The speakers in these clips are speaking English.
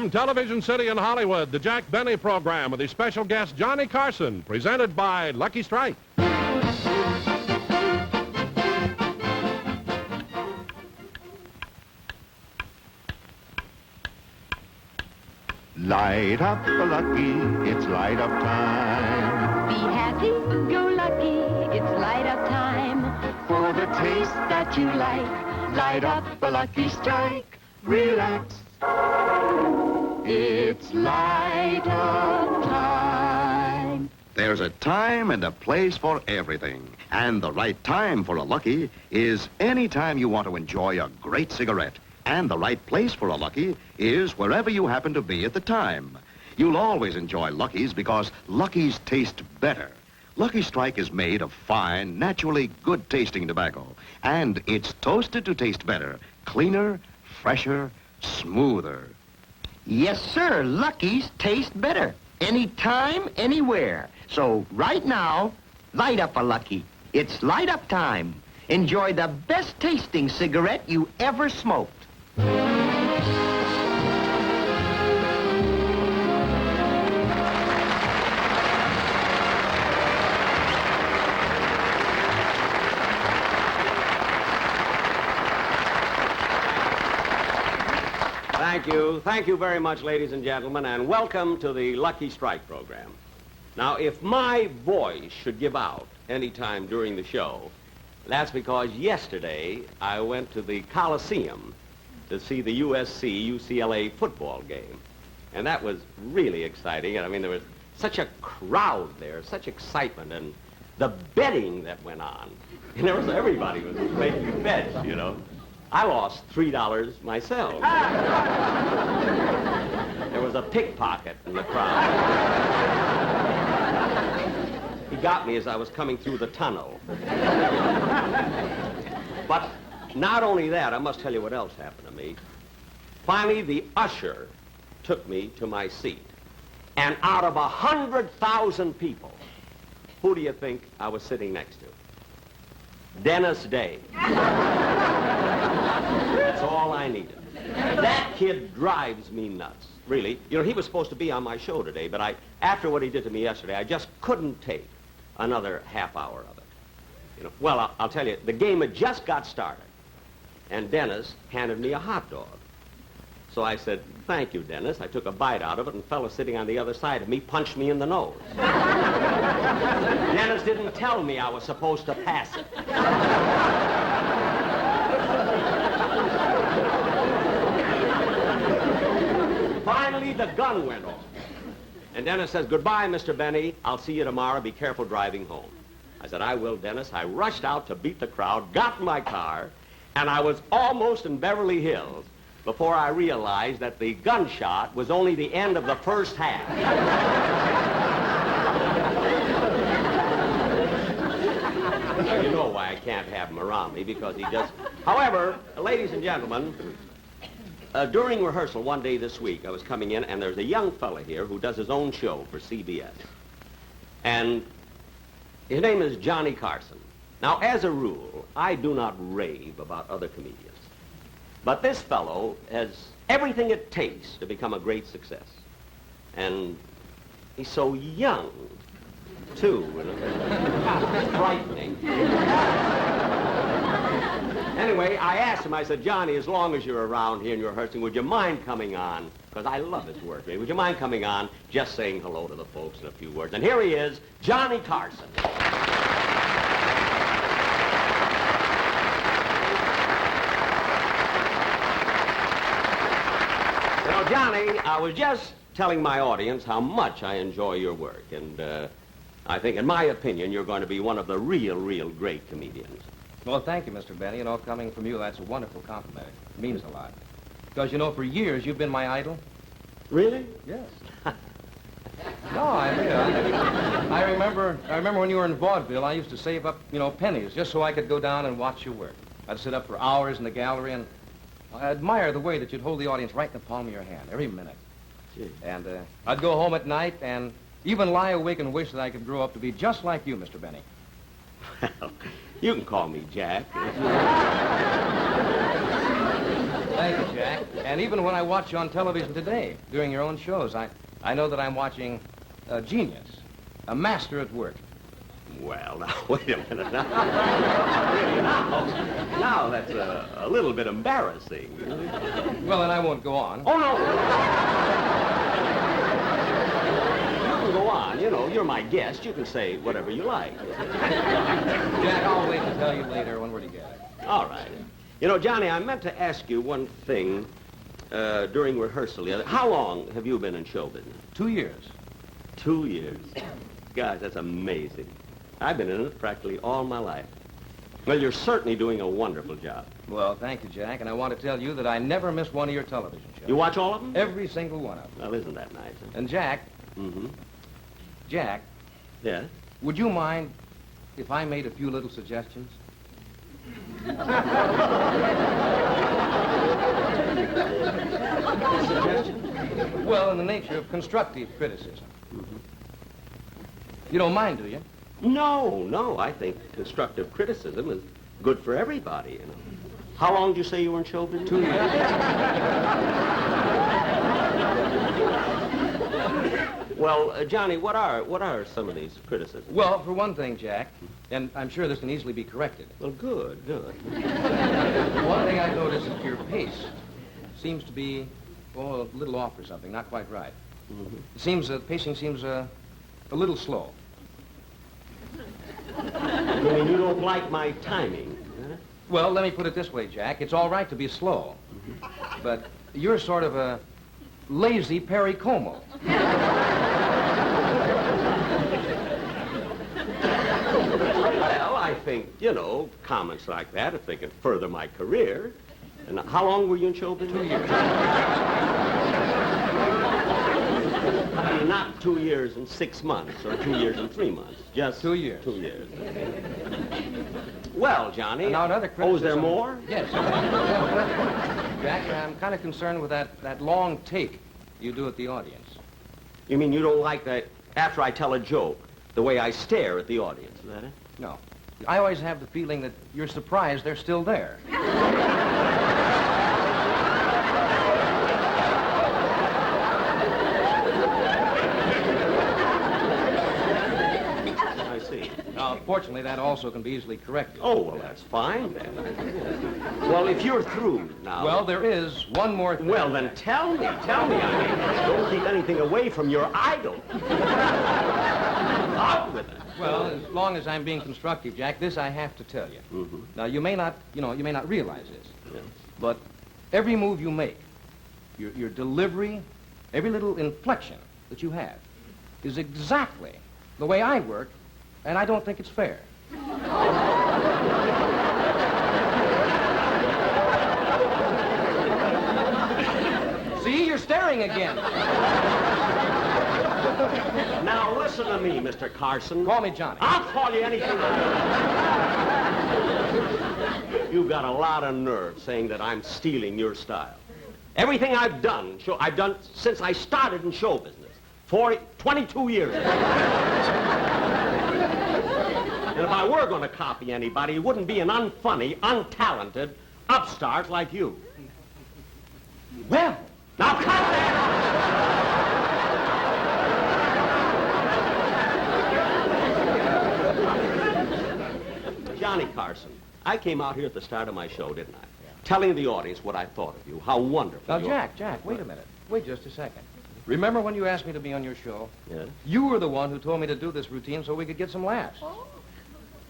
From Television City in Hollywood, the Jack Benny program with his special guest, Johnny Carson, presented by Lucky Strike. Light up a Lucky, it's light up time. Be happy, go lucky, it's light up time. For the taste that you like, light up a Lucky Strike. Relax, it's light up time. There's a time and a place for everything. And the right time for a Lucky is any time you want to enjoy a great cigarette. And the right place for a Lucky is wherever you happen to be at the time. You'll always enjoy Luckies because Luckies taste better. Lucky Strike is made of fine, naturally good-tasting tobacco. And it's toasted to taste better, cleaner, fresher, smoother. Yes, sir. Lucky's taste better. Anytime, anywhere. So right now, light up a Lucky. It's light up time. Enjoy the best tasting cigarette you ever smoked. Thank you. Thank you very much, ladies and gentlemen, and welcome to the Lucky Strike program. Now, if my voice should give out any time during the show, that's because yesterday I went to the Coliseum to see the USC-UCLA football game. And that was really exciting. I mean, there was such a crowd there, such excitement, and the betting that went on. And there was, everybody was making bets, you know. I lost $3 myself. There was a pickpocket in the crowd. He got me as I was coming through the tunnel. But not only that, I must tell you what else happened to me. Finally, the usher took me to my seat. And out of 100,000 people, who do you think I was sitting next to? Dennis Day. That's all I needed. That kid drives me nuts, really. You know, he was supposed to be on my show today, but after what he did to me yesterday, I just couldn't take another half hour of it. You know, well, I'll tell you, the game had just got started, and Dennis handed me a hot dog. So I said, "Thank you, Dennis." I took a bite out of it, and a fellow sitting on the other side of me punched me in the nose. Dennis didn't tell me I was supposed to pass it. Finally, the gun went off. And Dennis says, "Goodbye, Mr. Benny. I'll see you tomorrow. Be careful driving home." I said, "I will, Dennis." I rushed out to beat the crowd, got in my car, and I was almost in Beverly Hills before I realized that the gunshot was only the end of the first half. Now, you know why I can't have him around me, because he just... However, ladies and gentlemen, during rehearsal one day this week, I was coming in, and there's a young fella here who does his own show for CBS. And his name is Johnny Carson. Now, as a rule, I do not rave about other comedians. But this fellow has everything it takes to become a great success. And he's so young, too. It's frightening. Anyway, I asked him, I said, "Johnny, as long as you're around here and you're rehearsing, would you mind coming on?" Because I love his work. Would you mind coming on, just saying hello to the folks in a few words? And here he is, Johnny Carson. You know, Johnny, I was just telling my audience how much I enjoy your work. And I think, in my opinion, you're going to be one of the real great comedians. Well, thank you, Mr. Benny. You know, coming from you, that's a wonderful compliment. It means a lot. Because, you know, for years, you've been my idol. Really? Yes. No, I remember when you were in vaudeville, I used to save up, you know, pennies just so I could go down and watch your work. I'd sit up for hours in the gallery, and I admire the way that you'd hold the audience right in the palm of your hand, every minute. Gee. And I'd go home at night and even lie awake and wish that I could grow up to be just like you, Mr. Benny. Well, you can call me Jack. Thank you, Jack. And even when I watch you on television today, during your own shows, I know that I'm watching a genius, a master at work. Well, now, wait a minute. Now, really, now that's a little bit embarrassing. Well, then I won't go on. Oh, no. You can go on. You know, you're my guest. You can say whatever you like. Jack, I'll wait and tell you later when we're together. All right. You know, Johnny, I meant to ask you one thing during rehearsal the other. How long have you been in show business? 2 years. 2 years. Gosh, that's amazing. I've been in it practically all my life. Well, you're certainly doing a wonderful job. Well, thank you, Jack, and I want to tell you that I never miss one of your television shows. You watch all of them? Every single one of them. Well, isn't that nice? Huh? And Jack, Mm-hmm. Jack, Yeah? would you mind if I made a few little suggestions? Suggestions? Well, in the nature of constructive criticism. Mm-hmm. You don't mind, do you? No. I think constructive criticism is good for everybody, you know. How long did you say you were in show business? 2 years. Well, Johnny, what are some of these criticisms? Well, for one thing, Jack, and I'm sure this can easily be corrected. Well, good. One thing I've noticed is your pace seems to be, a little off or something, not quite right. Mm-hmm. It seems, pacing seems a little slow. I mean, you don't like my timing, huh? Well, let me put it this way, Jack. It's all right to be slow, but you're sort of a lazy Perry Como. Well, I think, comments like that, if they can further my career. And how long were you in show business? 2 years. I mean, not 2 years and 6 months or 2 years and 3 months. Just 2 years. 2 years. Well, Johnny. And now another criticism. Oh, is there more? Yes. Jack, I'm kind of concerned with that long take you do at the audience. You mean you don't like that after I tell a joke, the way I stare at the audience, is that it? No. I always have the feeling that you're surprised they're still there. I see. Fortunately, that also can be easily corrected. Oh, well, that's fine then. Well, if you're through now. Well, there is one more thing. Well, then tell me. I mean, don't keep anything away from your idol. Out with it. Well, as long as I'm being constructive, Jack, this I have to tell you. Mm-hmm. Now, you may not realize this, Yeah. but every move you make, your delivery, every little inflection that you have, is exactly the way I work, and I don't think it's fair. See, you're staring again. Now, listen to me, Mr. Carson. Call me Johnny. I'll call you anything. You've got a lot of nerve saying that I'm stealing your style. Everything I've done since I started in show business. 22 years ago. And if I were going to copy anybody, it wouldn't be an unfunny, untalented upstart like you. Well, Now cut that! Johnny Carson, I came out here at the start of my show, didn't I? Telling the audience what I thought of you, how wonderful now, you are. Jack, wait a minute. Wait just a second. Remember when you asked me to be on your show? Yes? You were the one who told me to do this routine so we could get some laughs.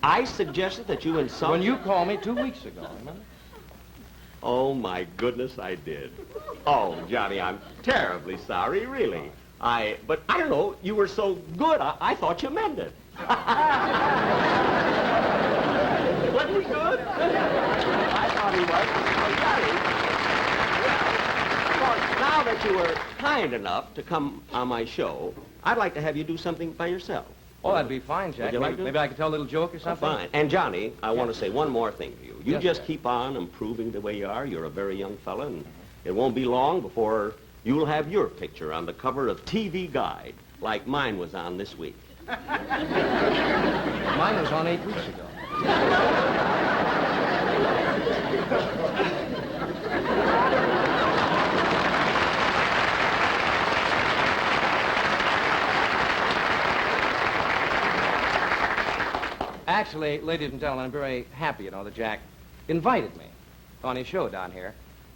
I suggested that you insult... When you called me 2 weeks ago, remember? Oh, my goodness, I did. Oh, Johnny, I'm terribly sorry, really. But I don't know, you were so good, I thought you meant it. Wasn't he good? I thought he was. Well, Johnny, now that you were kind enough to come on my show, I'd like to have you do something by yourself. Oh, that'd be fine, Jack. Would you like Maybe, to? maybe I could tell a little joke or something? Fine. And Johnny, I want to say one more thing to you. You Yes, just sir. keep on improving the way you are. You're a very young fella, and it won't be long before you'll have your picture on the cover of TV Guide, like mine was on this week. Mine was on 8 weeks ago. actually, ladies and gentlemen, I'm very happy, that Jack invited me on his show down here.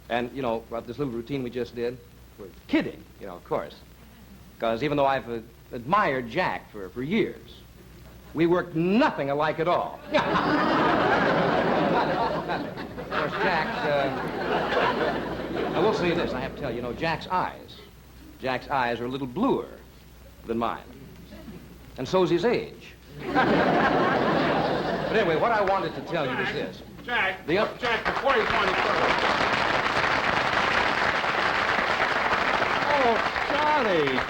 And, about this little routine we just did, we're kidding, of course. Because even though I've admired Jack for years, we work nothing alike at all. Of course, Jack, I will say this, I have to tell you, Jack's eyes are a little bluer than mine. And so's his age. But anyway, what I wanted to tell you is this. Jack, Jack, before you go any further. Oh,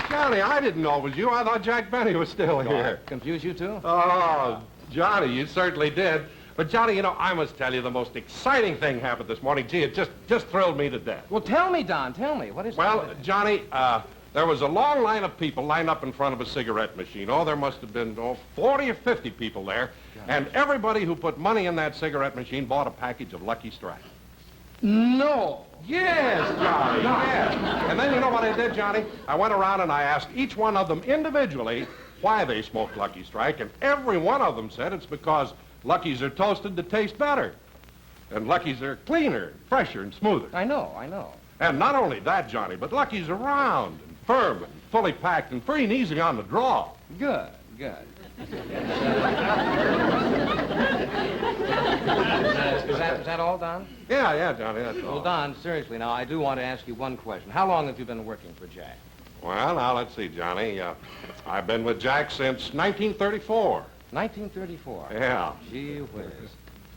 Johnny, I didn't know it was you. I thought Jack Benny was still here. Confuse you too? Oh, Johnny, you certainly did. But, Johnny, I must tell you the most exciting thing happened this morning. Gee, it just thrilled me to death. Well, tell me, Don, tell me. What is it? Well, Johnny, there was a long line of people lined up in front of a cigarette machine. Oh, there must have been 40 or 50 people there. And everybody who put money in that cigarette machine bought a package of Lucky Strike. No. Yes, Johnny, yes. And then you know what I did, Johnny? I went around and I asked each one of them individually why they smoked Lucky Strike, and every one of them said it's because Luckies are toasted to taste better. And Luckies are cleaner, fresher, and smoother. I know. And not only that, Johnny, but Luckies are round and firm and fully packed and free and easy on the draw. Good. Is that all, Don? Yeah, Johnny, that's all. Well, Don, seriously, now, I do want to ask you one question. How long have you been working for Jack? Well, now, let's see, Johnny. I've been with Jack since 1934. 1934? Yeah. Gee whiz.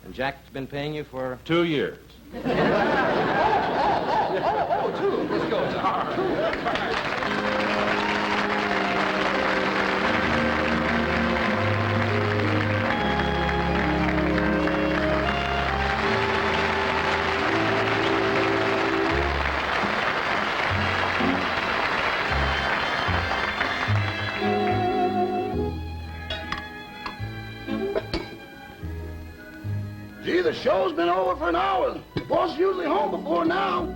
And Jack's been paying you for... 2 years. Oh, 2. Let's go, Don. 2. Gee, the show's been over for an hour. The boss is usually home before now.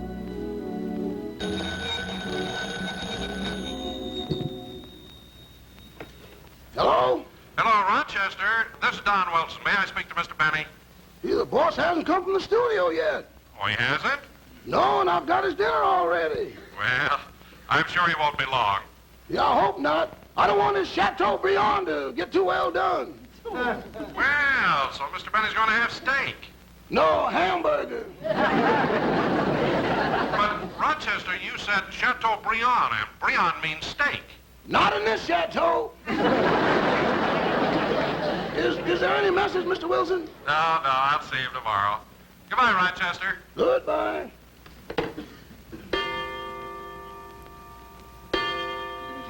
Hello? Hello, Rochester. This is Don Wilson. May I speak to Mr. Benny? Gee, the boss hasn't come from the studio yet. Oh, he hasn't? No, and I've got his dinner already. Well, I'm sure he won't be long. Yeah, I hope not. I don't want this Chateaubriand to get too well done. Well, so Mr. Benny's going to have steak. No, hamburger. But, Rochester, you said Chateaubriand, and Briand means steak. Not in this chateau. Is there any message, Mr. Wilson? No, I'll see him tomorrow. Goodbye, Rochester. Goodbye.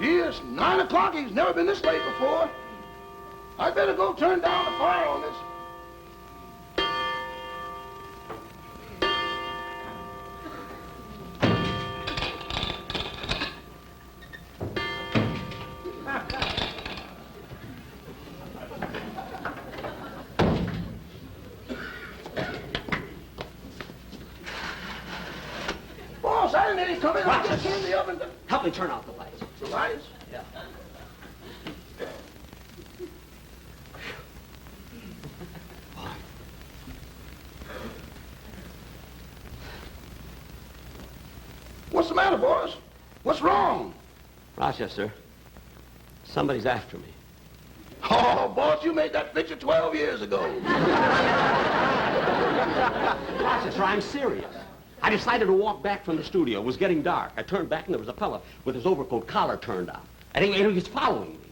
Gee, it's 9 o'clock. He's never been this late before. I'd better go turn down the fire on this. Boss, I didn't need to come in. I just turned the oven. Help me turn off the lights. The lights? Yeah. What's the matter, boss? What's wrong? Rochester, somebody's after me. Oh, boss, you made that picture 12 years ago. Rochester, I'm serious. I decided to walk back from the studio. It was getting dark. I turned back, and there was a fella with his overcoat collar turned up. And he was following me.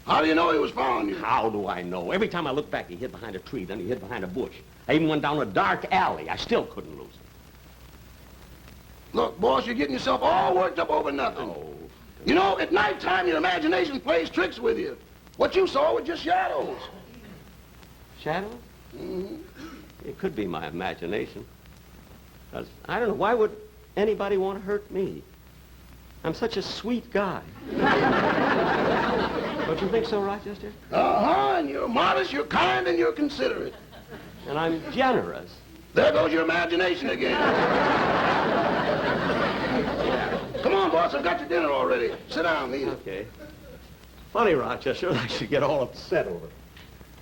How do you know he was following you? How do I know? Every time I looked back, he hid behind a tree, then he hid behind a bush. I even went down a dark alley. I still couldn't lose him. Look, boss, you're getting yourself all worked up over nothing. Oh. You know, at nighttime, your imagination plays tricks with you. What you saw were just shadows. Shadows? Mm-hmm. It could be my imagination. 'Cause I don't know, why would anybody want to hurt me? I'm such a sweet guy. Don't you think so, Rochester? Uh-huh, and you're modest, you're kind, and you're considerate. And I'm generous. There goes your imagination again. Come on, boss, I've got your dinner already. Sit down, eat it. Okay. Funny, Rochester, I should get all upset over it.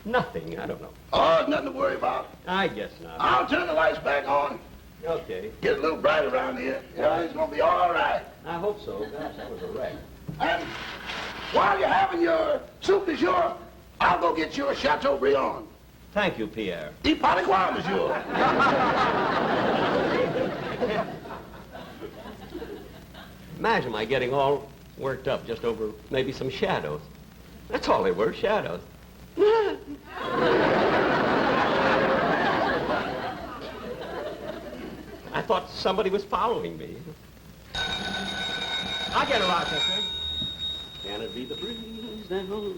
Nothing. I don't know. Oh, nothing to worry about. I guess not. I'll turn the lights back on. Okay. Get a little bright around here. Yeah, it's gonna be all right. I hope so. Gosh, that was a wreck. And while you're having your soup du jour, I'll go get you a Chateaubriand. Thank you, Pierre. Eat pas de quoi, monsieur. Imagine my getting all worked up just over maybe some shadows. That's all they were, shadows. I thought somebody was following me. I'll get her, Rochester. Can it be the breeze that blows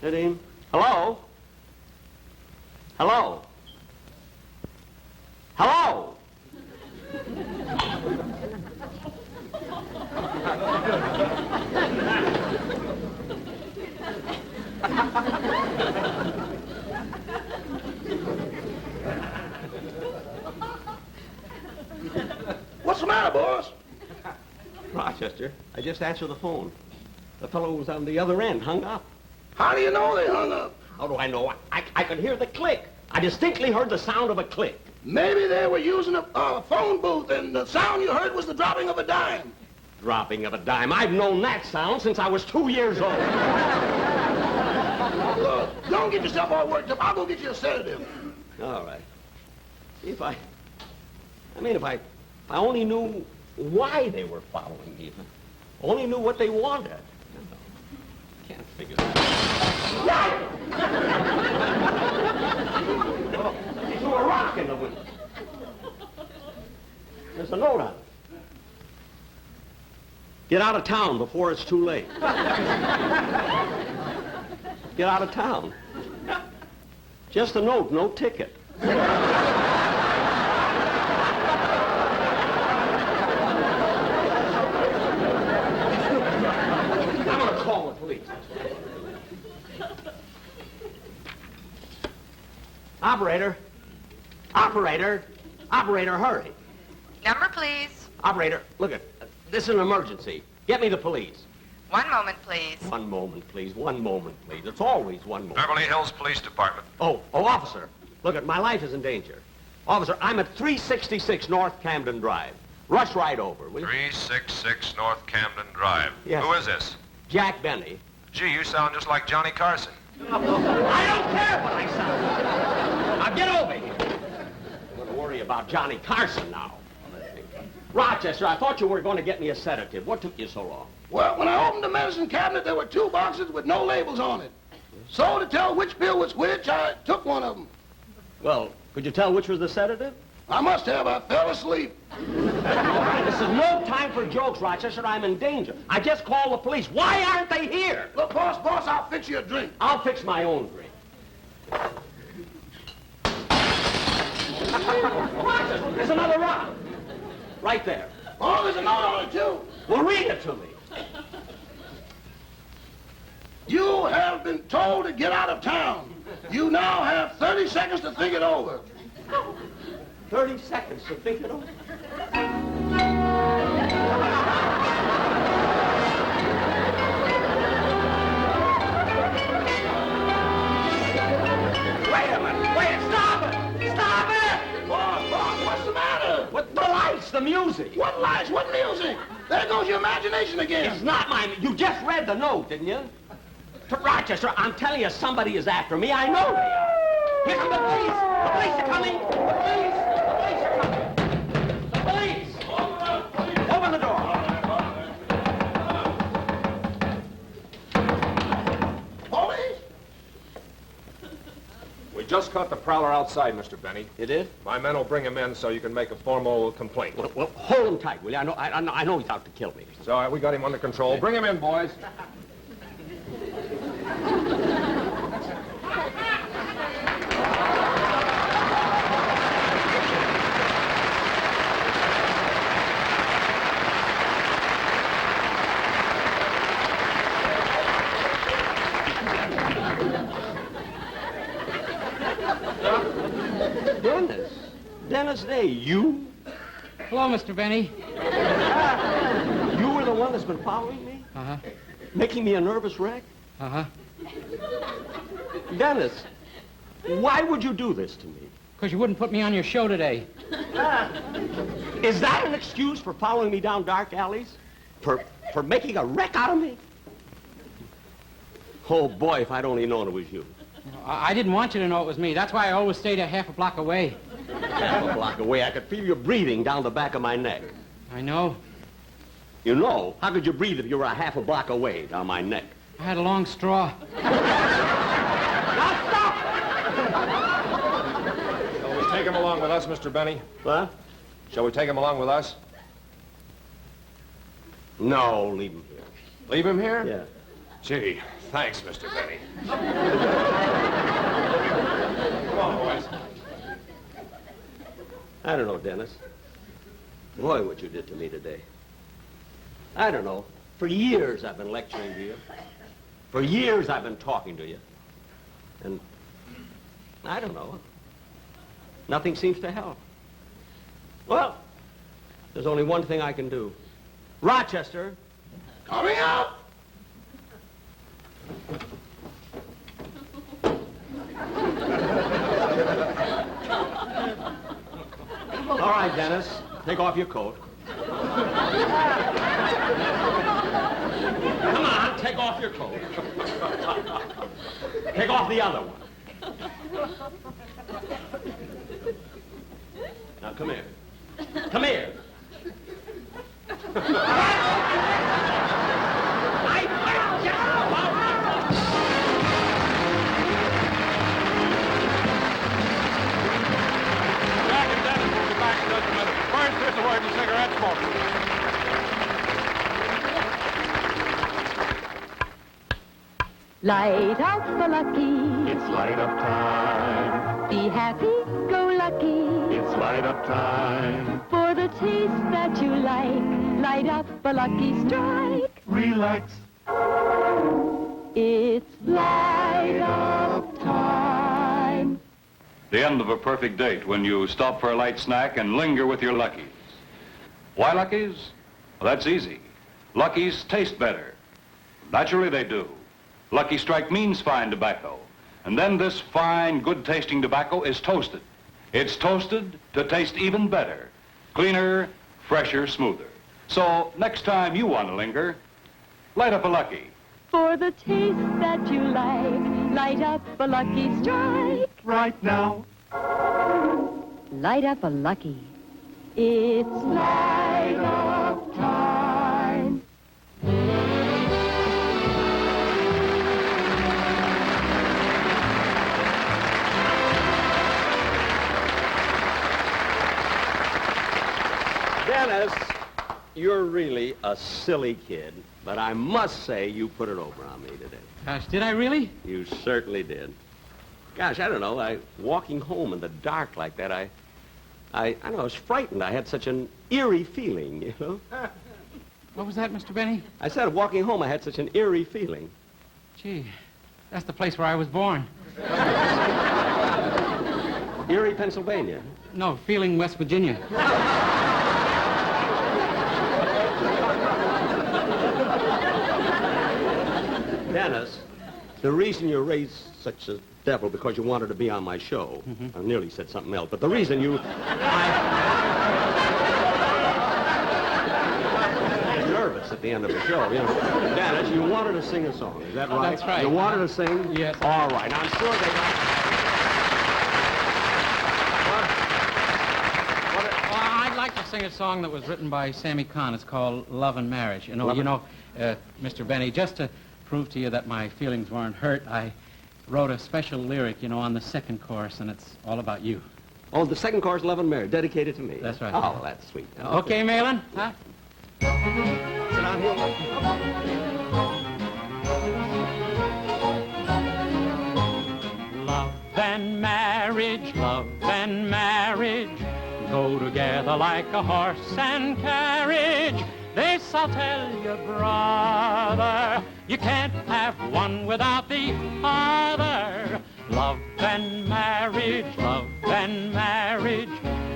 it in? Hello? Hello? Hello? What's the matter, boss? Rochester, I just answered the phone. The fellow was on the other end, hung up. How do you know they hung up? How do I know? I could hear the click. I distinctly heard the sound of a click. Maybe they were using a phone booth, and the sound you heard was the dropping of a dime. Dropping of a dime. I've known that sound since I was 2 years old. Look, don't get yourself all worked up. I'll go get you a sedative. All right. If I only knew why they were following me, if I only knew what they wanted. Can't figure that out. Oh, they threw a rock in the window. There's a note on it. Get out of town before it's too late. Get out of town. Just a note, no ticket. I'm gonna call the police. Operator, hurry. Number, please. Operator, look at this is an emergency. Get me the police. 1 moment, please. 1 moment, please. 1 moment, please. It's always 1 moment. Beverly Hills Police Department. Oh, officer. Look, my life is in danger. Officer, I'm at 366 North Camden Drive. Rush right over, will you? 366 North Camden Drive. Yes. Who is this? Jack Benny. Gee, you sound just like Johnny Carson. I don't care what I sound like. Now get over here. I'm going to worry about Johnny Carson now. Rochester, I thought you were going to get me a sedative. What took you so long? Well, when I opened the medicine cabinet, there were 2 boxes with no labels on it. So to tell which pill was which, I took one of them. Well, could you tell which was the sedative? I must have. I fell asleep. All right, this is no time for jokes, Rochester. I'm in danger. I just called the police. Why aren't they here? Look, boss, I'll fix you a drink. I'll fix my own drink. Rochester, there's another rock. Right there. Oh, there's a note on it, too. Well, read it to me. You have been told to get out of town. You now have 30 seconds to think it over. 30 seconds to think it over. Wait a minute. Wait, stop it. Stop it. Boss, what's the matter? What, the lights, the music. What lights? What music? There goes your imagination again. It's not mine. You just read the note, didn't you? To Rochester, I'm telling you, somebody is after me. I know they are. Here come the police. The police are coming. The police. The police are coming. The police. Open the door. Police? We just caught the prowler outside, Mr. Benny. You did? My men will bring him in so you can make a formal complaint. Well, hold him tight, will you? I know he's out to kill me. So we got him under control. Bring him in, boys. Dennis Day, you? Hello, Mr. Benny. You were the one that's been following me? Uh-huh. Making me a nervous wreck? Uh-huh. Dennis, why would you do this to me? Because you wouldn't put me on your show today. Is that an excuse for following me down dark alleys? For making a wreck out of me? Oh, boy, if I'd only known it was you. I didn't want you to know it was me. That's why I always stayed a half a block away. Half a block away, I could feel you breathing down the back of my neck. I know. You know? How could you breathe if you were a half a block away down my neck? I had a long straw. Now stop! Shall we take him along with us, Mr. Benny? What? Shall we take him along with us? No, leave him here. Leave him here? Yeah. Gee, thanks, Mr. Benny. Come on, boys. I don't know, Dennis. Boy, what you did to me today. I don't know. For years I've been lecturing to you. For years I've been talking to you. And I don't know. Nothing seems to help. Well, there's only one thing I can do. Rochester. Coming out! All right, Dennis. Take off your coat. Come on, take off your coat. Take off the other one. Now, come here. Come here. Jack and Dennis will be back in just a minute. First, here's a word to cigarette smoking. Light up a lucky. It's light up time. Be happy, go lucky. It's light up time. For the taste that you like, light up a lucky strike. Relax. It's light up time. The end of a perfect date when you stop for a light snack and linger with your Luckies. Why Luckies? Well, that's easy. Luckies taste better. Naturally they do. Lucky Strike means fine tobacco. And then this fine, good-tasting tobacco is toasted. It's toasted to taste even better. Cleaner, fresher, smoother. So next time you want to linger, light up a Lucky. For the taste that you like, light up a lucky strike. Right now. Light up a lucky. It's light up time. Dennis, you're really a silly kid, but I must say you put it over on me today. Gosh, did I really? You certainly did. Gosh, I don't know. Walking home in the dark like that, I don't know, I was frightened. I had such an eerie feeling, you know? What was that, Mr. Benny? I said walking home, I had such an eerie feeling. Gee, that's the place where I was born. Erie, Pennsylvania. No, Feeling, West Virginia. Dennis, the reason you raised such a devil because you wanted to be on my show. I nearly said something else, but the reason you... I'm nervous at the end of the show, you know. Dennis, you wanted to sing a song, is that right? That's right. You wanted to sing? Yes. All right, I'm sure they got... Well, I'd like to sing a song that was written by Sammy Kahn. It's called Love and Marriage. Mr. Benny, just to prove to you that my feelings weren't hurt, I wrote a special lyric, on the second chorus, and it's all about you. Oh, the second chorus, Love and Marriage, dedicated to me. That's right. Oh, that's sweet. Okay, Malin? Huh? Sit down here. Love and marriage go together like a horse and carriage. This I'll tell you, brother, you can't have one without the other. Love and marriage,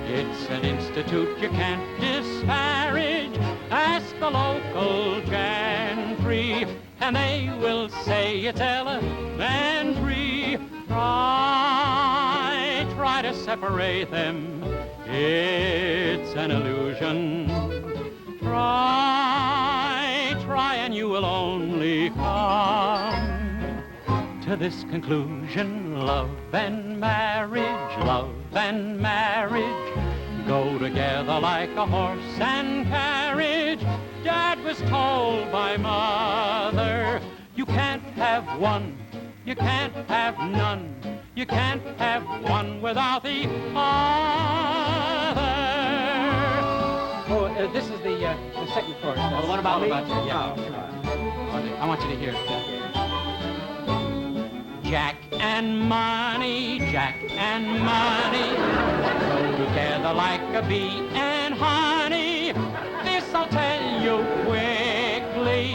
it's an institute you can't disparage. Ask the local gentry, and they will say it's elementary. Try to separate them. It's an illusion. Try, and you will only come to this conclusion. Love and marriage go together like a horse and carriage. Dad was told by Mother, you can't have one, you can't have none, you can't have one without the other. Oh, this is the second chorus. Well, what about me? Yeah. I want you to hear it. Jack and money go together like a bee and honey. This I'll tell you quickly.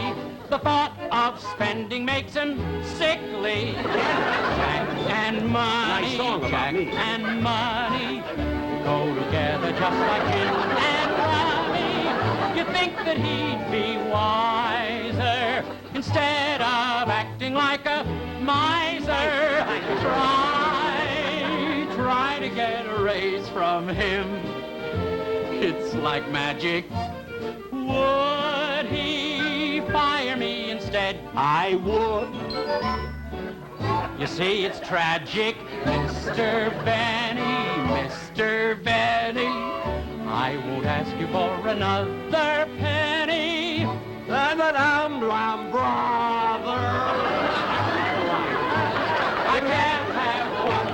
The thought of spending makes him sickly. Jack and money, Jack and money go together just like gin and honey. You think that he'd be wiser instead of acting like a miser. Try to get a raise from him. It's like magic. Would he fire me instead? I would. You see, it's tragic, Mr. Benny, I won't ask you for another penny. But I'm brother. I can't have one.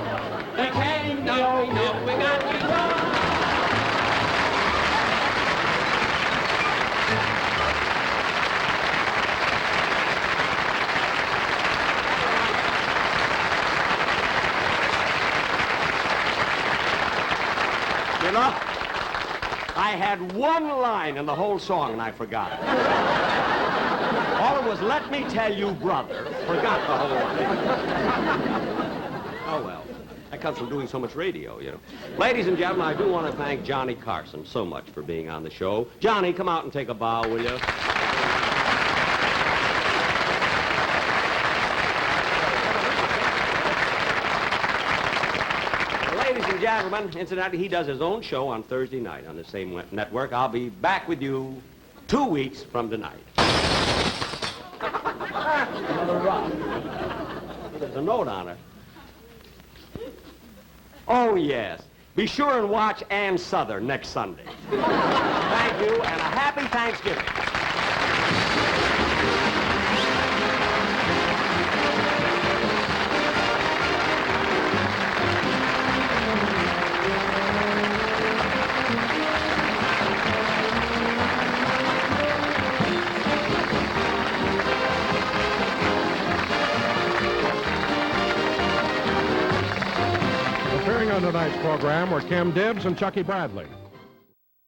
We can't, no, we got to go. You know, I had one line in the whole song and I forgot it. All it was, let me tell you, brother. Forgot the whole line. Oh, well. That comes from doing so much radio, you know. Ladies and gentlemen, I do want to thank Johnny Carson so much for being on the show. Johnny, come out and take a bow, will you? Ladies and gentlemen, incidentally, he does his own show on Thursday night on the same network. I'll be back with you 2 weeks from tonight. Another rock. There's a note on it. Oh, yes. Be sure and watch Ann Souther next Sunday. Thank you, and a happy Thanksgiving. Appearing on tonight's program were Kim Dibbs and Chucky Bradley.